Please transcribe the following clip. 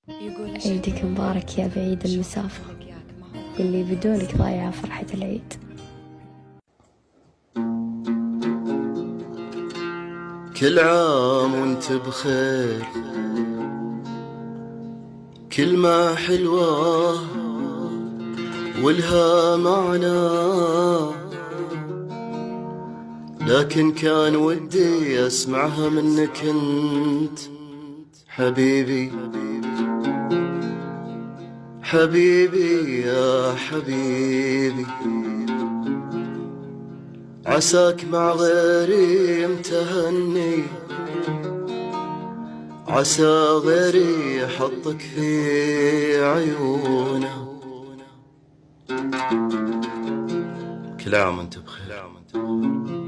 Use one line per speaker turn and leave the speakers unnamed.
عيدك مبارك يا بعيد المسافة، اللي بدونك ضايعة فرحة العيد.
كل عام وانت بخير، كلمة حلوة ولها معنى، لكن كان ودي اسمعها منك انت حبيبي. حبيبي يا حبيبي، عساك مع غيري متهني، عسى غيري يحطك في عيونه. كل عام وانت بخير.